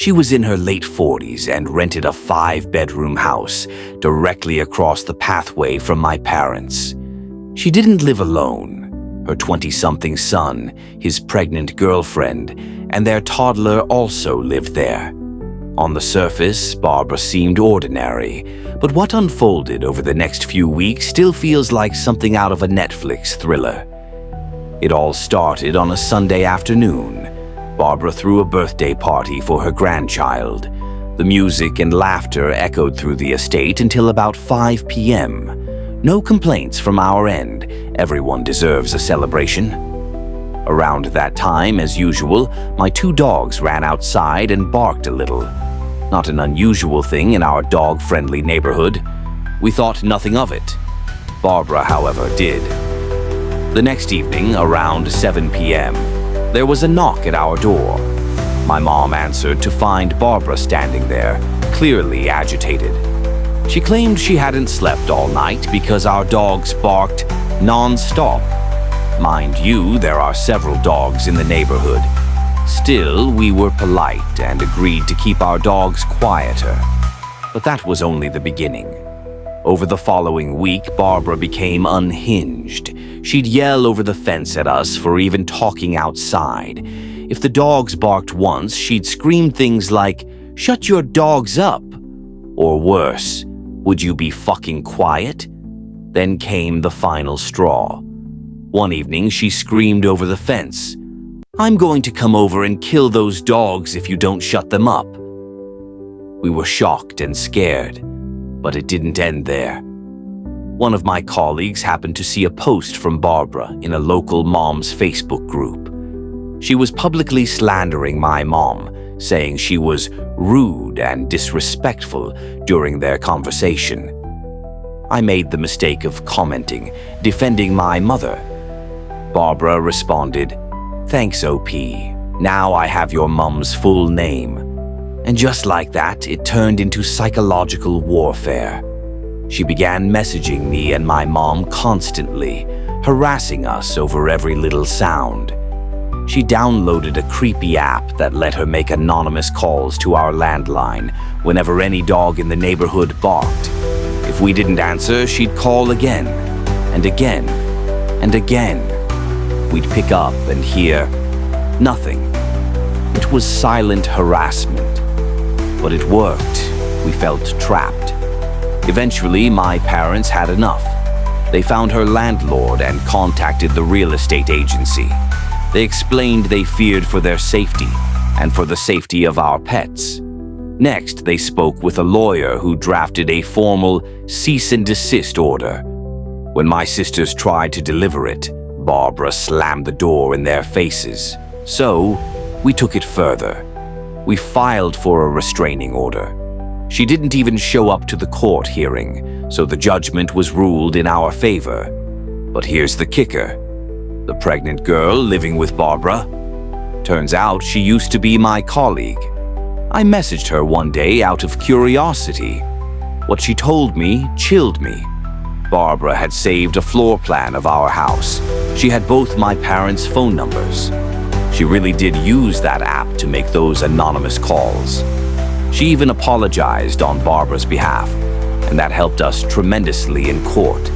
She was in her late 40s and rented a 5-bedroom house directly across the pathway from my parents. She didn't live alone. Her 20-something son, his pregnant girlfriend, and their toddler also lived there. On the surface, Barbara seemed ordinary, but what unfolded over the next few weeks still feels like something out of a Netflix thriller. It all started on a Sunday afternoon. Barbara threw a birthday party for her grandchild. The music and laughter echoed through the estate until about 5 p.m. No complaints from our end. Everyone deserves a celebration. Around that time, as usual, my 2 dogs ran outside and barked a little. Not an unusual thing in our dog-friendly neighborhood. We thought nothing of it. Barbara, however, did. The next evening, around 7 p.m., there was a knock at our door. My mom answered to find Barbara standing there, clearly agitated. She claimed she hadn't slept all night because our dogs barked non-stop. Mind you, there are several dogs in the neighborhood. Still, we were polite and agreed to keep our dogs quieter. But that was only the beginning. Over the following week, Barbara became unhinged. She'd yell over the fence at us for even talking outside. If the dogs barked once, she'd scream things like, "Shut your dogs up!" Or worse, "Would you be fucking quiet?" Then came the final straw. One evening, she screamed over the fence, "I'm going to come over and kill those dogs if you don't shut them up." We were shocked and scared, but it didn't end there. One of my colleagues happened to see a post from Barbara in a local mom's Facebook group. She was publicly slandering my mom, saying she was rude and disrespectful during their conversation. I made the mistake of commenting, defending my mother. Barbara responded, "Thanks, OP. Now I have your mom's full name." And just like that, it turned into psychological warfare. She began messaging me and my mom constantly, harassing us over every little sound. She downloaded a creepy app that let her make anonymous calls to our landline whenever any dog in the neighborhood barked. If we didn't answer, she'd call again, and again, and again. We'd pick up and hear nothing. It was silent harassment. But it worked. We felt trapped. Eventually, my parents had enough. They found her landlord and contacted the real estate agency. They explained they feared for their safety and for the safety of our pets. Next, they spoke with a lawyer who drafted a formal cease and desist order. When my sisters tried to deliver it, Barbara slammed the door in their faces. So, we took it further. We filed for a restraining order. She didn't even show up to the court hearing, so the judgment was ruled in our favor. But here's the kicker. The pregnant girl living with Barbara? Turns out she used to be my colleague. I messaged her one day out of curiosity. What she told me chilled me. Barbara had saved a floor plan of our house. She had both my parents' phone numbers. She really did use that app to make those anonymous calls. She even apologized on Barbara's behalf, and that helped us tremendously in court.